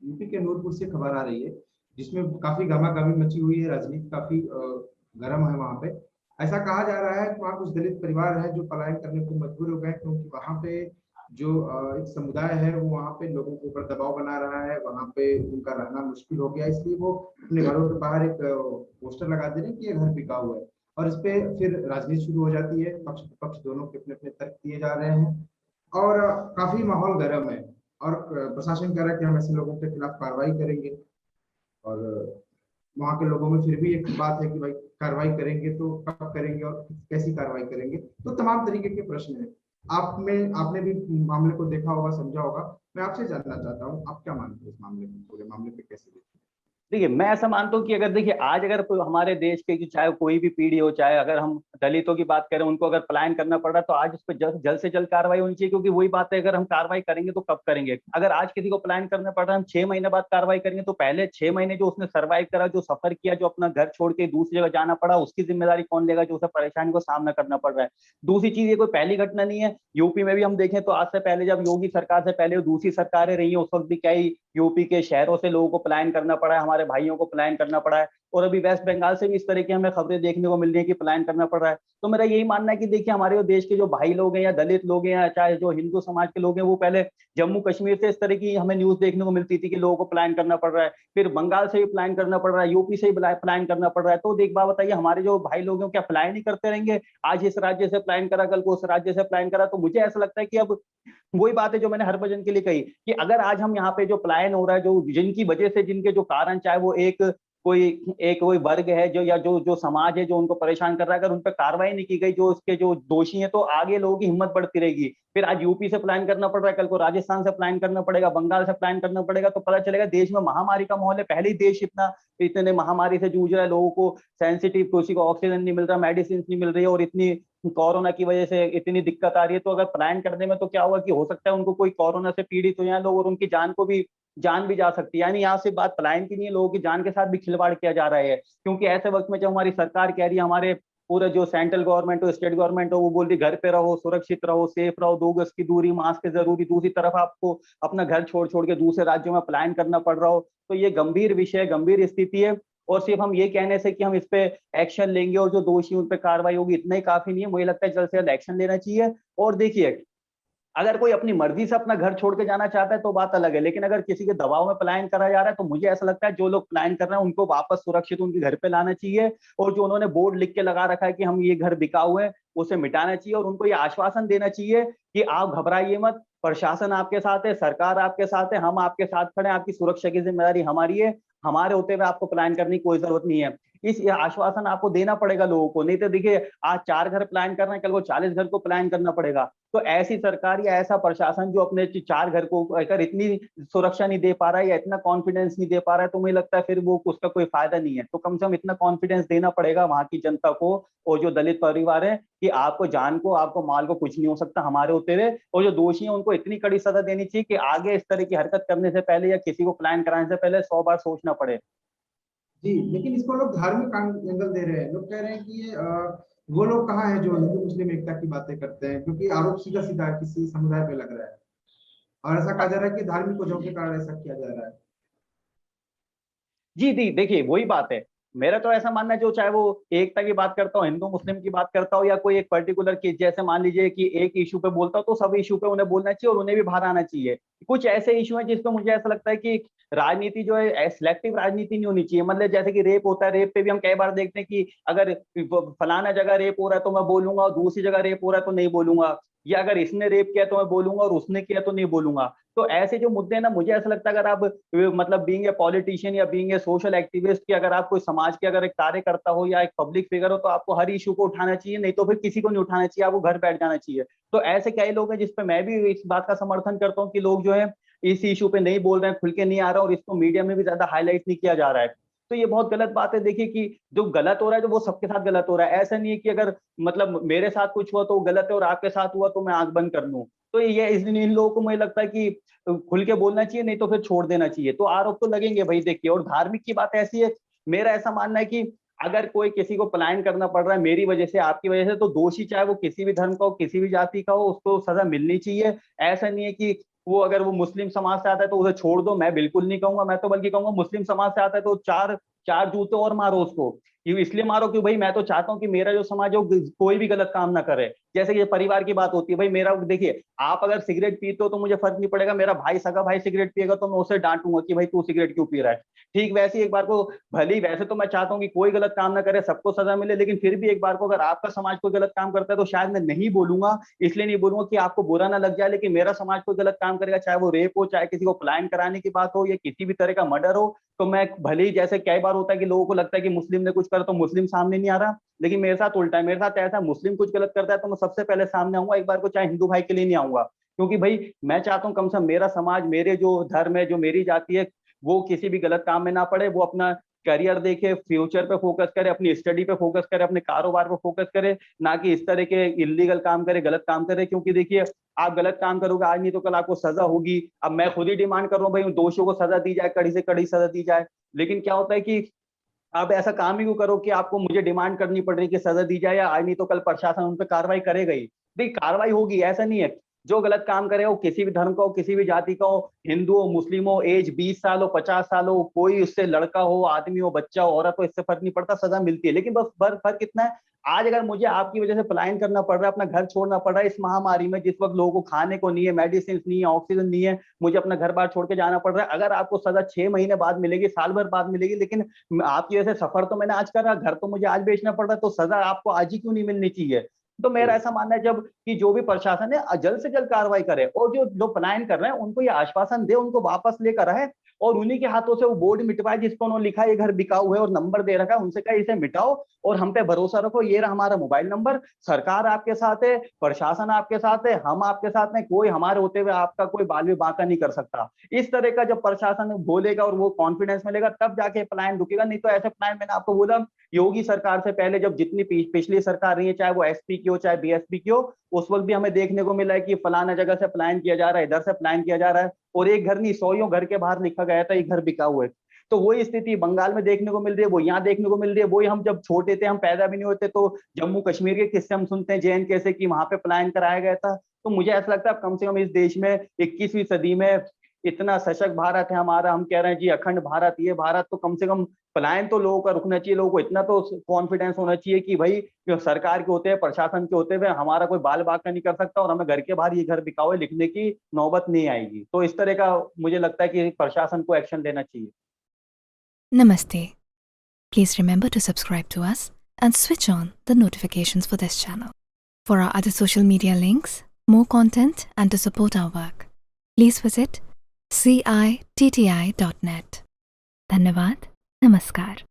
UP के नूरपुर से खबर आ रही है, जिसमें काफी गहमा-गहमी मची हुई है, राजनीति काफी गर्म है वहाँ पे। ऐसा कहा जा रहा है कि वहाँ कुछ दलित परिवार है जो पलायन करने को मजबूर हो गए, क्योंकि वहाँ पे जो एक समुदाय है वो वहाँ पे लोगों के ऊपर दबाव बना रहा है, वहाँ पे उनका रहना मुश्किल हो गया, इसलिए वो अपने घरों के बाहर एक पोस्टर लगा दे रहे हैं कि ये घर बिका हुआ है। और इस पे फिर राजनीति शुरू हो जाती है, पक्ष विपक्ष दोनों के अपने अपने तर्क दिए जा रहे हैं, और काफी माहौल गर्म है। और प्रशासन कह रहा है कि हम ऐसे लोगों के खिलाफ कार्रवाई करेंगे, और वहाँ के लोगों में फिर भी एक बात है कि भाई कार्रवाई करेंगे तो कब करेंगे और कैसी कार्रवाई करेंगे, तो तमाम तरीके के प्रश्न हैं। आपने भी मामले को देखा होगा, समझा होगा। मैं आपसे जानना चाहता हूँ, आप क्या मानते हैं इस मामले में, पूरे मामले पे कैसे देखते हैं? देखिए, मैं ऐसा मानता हूँ कि अगर देखिए आज अगर हमारे देश के चाहे कोई भी पीढ़ी हो, चाहे अगर हम दलितों की बात करें, उनको अगर पलायन करना पड़ रहा है तो आज उस पर जल्द से जल्द कार्रवाई होनी चाहिए। क्योंकि वही बात है, अगर हम कार्रवाई करेंगे तो कब करेंगे? अगर आज किसी को पलायन करना पड़ रहा है, हम 6 महीने बाद कार्रवाई करेंगे, तो पहले 6 महीने जो उसने सर्वाइव करा, जो सफर किया, जो अपना घर छोड़ के दूसरी जगह जाना पड़ा, उसकी जिम्मेदारी कौन लेगा जो उसे परेशानी को सामना करना पड़ रहा है? दूसरी चीज, ये कोई पहली घटना नहीं है। यूपी में भी हम देखें तो आज से पहले, जब योगी सरकार से पहले दूसरी सरकारें रही है, उस वक्त भी क्या ही यूपी के शहरों से लोगों को पलायन करना पड़ा है, हमारे भाइयों को पलायन करना पड़ा है। और अभी वेस्ट बंगाल से भी इस तरह की हमें खबरें देखने को मिल रही है कि पलायन करना पड़ रहा है। तो मेरा यही मानना है कि देखिए, हमारे देश के जो भाई लोग हैं या दलित लोग हैं या चाहे जो हिंदू समाज के लोग हैं, वो पहले जम्मू कश्मीर से इस तरह की हमें न्यूज देखने को मिलती थी कि लोगों को पलायन करना पड़ रहा है, फिर बंगाल से भी पलायन करना पड़ रहा है, यूपी से भी पलायन करना पड़ रहा है। तो एक बात बताइए, हमारे जो भाई लोग हैं क्या पलायन ही करते रहेंगे? आज इस राज्य से पलायन करा, कल को उस राज्य से पलायन करा। तो मुझे ऐसा लगता है कि अब वही बात है जो मैंने हरभजन के लिए कही, कि अगर आज हम यहाँ पे जो पलायन हो रहा है, जो जिनकी वजह से, जिनके जो कारण, चाहे वो कोई वर्ग है जो, या जो समाज है जो उनको परेशान कर रहा है, अगर उन पर कार्रवाई नहीं की गई, जो उसके जो दोषी हैं, तो आगे लोगों की हिम्मत बढ़ती रहेगी। फिर आज यूपी से प्लान करना पड़ रहा है, कल को राजस्थान से प्लान करना पड़ेगा, बंगाल से प्लान करना पड़ेगा, तो पता चलेगा देश में महामारी का माहौल है। पहले ही देश इतने महामारी से जूझ रहा है, लोगों को सेंसिटिव, किसी को ऑक्सीजन नहीं मिल रहा, मेडिसिन नहीं मिल रही है, और इतनी कोरोना की वजह से इतनी दिक्कत आ रही है। तो अगर प्लान करने में तो क्या होगा कि हो सकता है उनको कोई कोरोना से पीड़ित हो जाए लोग, और उनकी जान भी जा सकती है। यानी यहाँ से बात पलायन की नहीं है, लोगों की जान के साथ भी खिलवाड़ किया जा रहा है। क्योंकि ऐसे वक्त में जब हमारी सरकार कह रही है, हमारे पूरे जो सेंट्रल गवर्नमेंट हो, स्टेट गवर्नमेंट हो, वो बोल रही घर पे रहो, सुरक्षित रहो, सेफ रहो, 2 गज की दूरी, मास्क जरूरी, दूसरी तरफ आपको अपना घर छोड़ छोड़ के दूसरे राज्यों में पलायन करना पड़ रहा हो, तो ये गंभीर विषय, गंभीर स्थिति है। और सिर्फ हम ये कहने से कि हम इस पे एक्शन लेंगे और जो दोषी उन पे कार्रवाई होगी, इतना ही काफी नहीं है। मुझे लगता है जल्द से जल्द एक्शन लेना चाहिए। और देखिए, अगर कोई अपनी मर्जी से अपना घर छोड़ के जाना चाहता है तो बात अलग है, लेकिन अगर किसी के दबाव में पलायन करा जा रहा है, तो मुझे ऐसा लगता है जो लोग पलायन कर रहे हैं उनको वापस सुरक्षित उनके घर पे लाना चाहिए। और जो उन्होंने बोर्ड लिख के लगा रखा है कि हम ये घर बिकाऊ है, उसे मिटाना चाहिए, और उनको ये आश्वासन देना चाहिए कि आप घबराइए मत, प्रशासन आपके साथ है, सरकार आपके साथ है, हम आपके साथ खड़े हैं, आपकी सुरक्षा की जिम्मेदारी हमारी है, हमारे होते हुए आपको पलायन करने की कोई जरूरत नहीं है। इस आश्वासन आपको देना पड़ेगा लोगों को, नहीं तो देखिए, आज 4 घर प्लान कर रहे हैं, कल को 40 घर को प्लान करना पड़ेगा। तो ऐसी सरकार या ऐसा प्रशासन जो अपने 4 घर को अगर इतनी सुरक्षा नहीं दे पा रहा है या इतना कॉन्फिडेंस नहीं दे पा रहा है, तो मुझे लगता है फिर वो उसका कोई फायदा नहीं है। तो कम से कम इतना कॉन्फिडेंस देना पड़ेगा वहां की जनता को और जो दलित परिवार है, कि आपको जान को, आपको माल को कुछ नहीं हो सकता हमारे होते हुए। और जो दोषी है उनको इतनी कड़ी सजा देनी चाहिए कि आगे इस तरह की हरकत करने से पहले या किसी को प्लान कराने से पहले 100 बार सोचना पड़े। जी, लेकिन इसको लोग धार्मिक एंगल दे रहे हैं। लोग कह रहे हैं कि ये वो लोग कहाँ हैं जो हिंदू मुस्लिम एकता की बातें करते हैं, क्योंकि आरोप सीधा सीधा किसी समुदाय पे लग रहा है, और ऐसा कहा जा रहा है कि धार्मिक वजहों के कारण ऐसा किया जा रहा है। जी जी, देखिए वही बात है। मेरा तो ऐसा मानना है, जो चाहे वो एकता की बात करता हो, हिंदू मुस्लिम की बात करता हो, या कोई एक पर्टिकुलर की, जैसे मान लीजिए कि एक इशू पे बोलता हो, तो सब इशू पे उन्हें बोलना चाहिए और उन्हें भी बाहर आना चाहिए। कुछ ऐसे इशू हैं जिसपे मुझे ऐसा लगता है कि राजनीति जो है, सिलेक्टिव राजनीति नहीं होनी चाहिए। मतलब जैसे कि रेप होता है, रेप पे भी हम कई बार देखते हैं कि अगर फलाना जगह रेप हो रहा है तो मैं बोलूंगा, और दूसरी जगह रेप हो रहा है तो नहीं बोलूंगा, या अगर इसने रेप किया तो मैं बोलूंगा और उसने किया तो नहीं बोलूंगा। तो ऐसे जो मुद्दे हैं ना, मुझे ऐसा लगता है अगर आप मतलब बीइंग ए पॉलिटिशियन या बीइंग ए सोशल एक्टिविस्ट, की अगर आप कोई समाज के अगर एक कार्यकर्ता हो या एक पब्लिक फिगर हो, तो आपको हर इशू को उठाना चाहिए, नहीं तो फिर किसी को नहीं उठाना चाहिए, आपको घर बैठ जाना चाहिए। तो ऐसे कई लोग हैं जिसपे मैं भी इस बात का समर्थन करता हूँ कि लोग जो है इस इशू पे नहीं बोल रहे हैं, खुल के नहीं आ रहा, और इसको मीडिया में भी ज्यादा हाईलाइट नहीं किया जा रहा है। तो ये बहुत गलत बात है। देखिए कि जो गलत हो रहा है, तो वो सबके साथ गलत हो रहा है। ऐसा नहीं है कि अगर मतलब मेरे साथ कुछ हुआ तो वो गलत है और आपके साथ हुआ तो मैं आंख बंद कर लूं। तो ये इन लोगों को मुझे लगता है कि खुल के बोलना चाहिए, नहीं तो फिर छोड़ देना चाहिए। तो आरोप तो लगेंगे भाई, देखिए। और धार्मिक की बात ऐसी है, मेरा ऐसा मानना है कि अगर कोई किसी को पलायन करना पड़ रहा है मेरी वजह से, आपकी वजह से, तो दोषी चाहे वो किसी भी धर्म का हो, किसी भी जाति का हो, उसको सजा मिलनी चाहिए। ऐसा नहीं है कि वो अगर वो मुस्लिम समाज से आता है तो उसे छोड़ दो, मैं बिल्कुल नहीं कहूंगा। मैं तो बल्कि कहूंगा मुस्लिम समाज से आता है तो चार चार जूते और मारो उसको। क्यों इसलिए मारो कि भाई मैं तो चाहता हूँ कि मेरा जो समाज है वो कोई भी गलत काम ना करे। जैसे कि परिवार की बात होती है, भाई मेरा देखिए, आप अगर सिगरेट पीते हो तो मुझे फर्क नहीं पड़ेगा, मेरा भाई सगा भाई सिगरेट पिएगा तो मैं उसे डांटूंगा कि भाई तू सिगरेट क्यों पी रहा है। ठीक वैसे ही एक बार को, भले ही वैसे तो मैं चाहता हूँ कि कोई गलत काम ना करे, सबको सजा मिले, लेकिन फिर भी एक बार को अगर आपका समाज कोई गलत काम करता है तो शायद मैं नहीं बोलूंगा। इसलिए नहीं बोलूंगा कि आपको बुरा ना लग जाए, लेकिन मेरा समाज कोई गलत काम करेगा, चाहे वो रेप हो, चाहे किसी को पलायन कराने की बात हो, या किसी भी तरह का मर्डर हो, तो मैं भले ही, जैसे कई बार होता है कि लोगों को लगता है कि मुस्लिम ने कुछ करा तो मुस्लिम सामने नहीं आ रहा, लेकिन मेरे साथ उल्टा है। मेरे साथ ऐसा, मुस्लिम कुछ गलत करता है तो मैं सबसे पहले सामने आऊंगा, एक बार को चाहे हिंदू भाई के लिए नहीं आऊंगा। क्योंकि भाई मैं चाहता हूँ कम से कम मेरा समाज, मेरे जो धर्म है, जो मेरी जाति है, वो किसी भी गलत काम में ना पड़े, वो अपना करियर देखे, फ्यूचर पे फोकस करे, अपनी स्टडी पे फोकस करे, अपने कारोबार पे फोकस करे, ना कि इस तरह के इलीगल काम करे, गलत काम करे। क्योंकि देखिए, आप गलत काम करोगे आज नहीं तो कल आपको सजा होगी। अब मैं खुद ही डिमांड कर रहा हूँ भाई उन दोषियों को सजा दी जाए, कड़ी से कड़ी सजा दी जाए, लेकिन क्या होता है कि आप ऐसा काम ही क्यों करो कि आपको मुझे डिमांड करनी पड़ रही है कि सजा दी जाए, या आज नहीं तो कल प्रशासन उन पर कार्रवाई करेगा ही। देखिए कार्रवाई होगी, ऐसा नहीं है। जो गलत काम करे, हो किसी भी धर्म का हो, किसी भी जाति का हो, हिंदू हो, मुस्लिम हो, एज 20 साल हो, 50 साल हो, कोई उससे लड़का हो, आदमी हो, बच्चा हो, औरत हो, इससे फर्क नहीं पड़ता, सजा मिलती है। लेकिन बस फर्क कितना है, आज अगर मुझे आपकी वजह से पलायन करना पड़ रहा है, अपना घर छोड़ना पड़ रहा है इस महामारी में, जिस वक्त लोगों को खाने को नहीं है, मेडिसिन नहीं है, ऑक्सीजन नहीं है, मुझे अपना घर बार छोड़ के जाना पड़ रहा है, अगर आपको सजा 6 महीने बाद मिलेगी, साल भर बाद मिलेगी, लेकिन आपकी वजह से सफर तो मैंने आज करा, घर तो मुझे आज बेचना पड़ रहा है, तो सजा आपको आज ही क्यों नहीं मिलनी चाहिए। तो मेरा ऐसा मानना है जब कि जो भी प्रशासन है जल्द से जल्द कार्रवाई करे, और जो जो पलायन कर रहे हैं उनको ये आश्वासन दे, उनको वापस लेकर आए, और उन्हीं के हाथों से वो बोर्ड मिटवाए जिस पर उन्होंने लिखा है ये घर बिकाऊ है और नंबर दे रखा है, उनसे कहे इसे मिटाओ और हम पे भरोसा रखो, ये रहा हमारा मोबाइल नंबर, सरकार आपके साथ है, प्रशासन आपके साथ है, हम आपके साथ हैं, कोई हमारे होते हुए आपका कोई बाल भी बांका नहीं कर सकता। इस तरह का जब प्रशासन बोलेगा और वो कॉन्फिडेंस मिलेगा, तब जाके पलायन रुकेगा, नहीं तो ऐसे पलायन, मैंने आपको बोला, योगी सरकार से पहले जब जितनी पिछली सरकार रही है, चाहे वो एसपी की हो चाहे बीएसपी की हो, उस वक्त भी हमें देखने को मिला है कि फलाना जगह से पलायन किया जा रहा है, इधर से पलायन किया जा रहा है, और एक घर नहीं 100 घर के बाहर लिखा गया था ये घर बिका हुआ है। तो वही स्थिति बंगाल में देखने को मिल रही है, वो यहाँ देखने को मिल रही है। वही हम जब छोटे थे, हम पैदा भी नहीं होते, तो जम्मू कश्मीर के किस्से हम सुनते हैं JNK कैसे कि वहां पे पलायन कराया गया था। तो मुझे ऐसा लगता है कम से कम इस देश में 21वीं सदी में इतना सशक्त भारत है हमारा, हम कह रहे हैं जी अखंड भारत, ये भारत, तो कम से कम पलायन तो लोगों का रुकना चाहिए। लोगों को इतना तो कॉन्फिडेंस होना चाहिए कि भाई सरकार के होते हैं, प्रशासन के होते हुए हमारा कोई बाल बांका नहीं कर सकता, और हमें घर के बाहर ये घर बिकाओ लिखने की नौबत नहीं आएगी। तो इस तरह का मुझे लगता है कि प्रशासन को एक्शन लेना चाहिए। Namaste. Please remember to subscribe to us and switch on the notifications for this channel. For our other social media links, more content, and to support our work, please visit citti.net. Dhanyavad. Namaskar.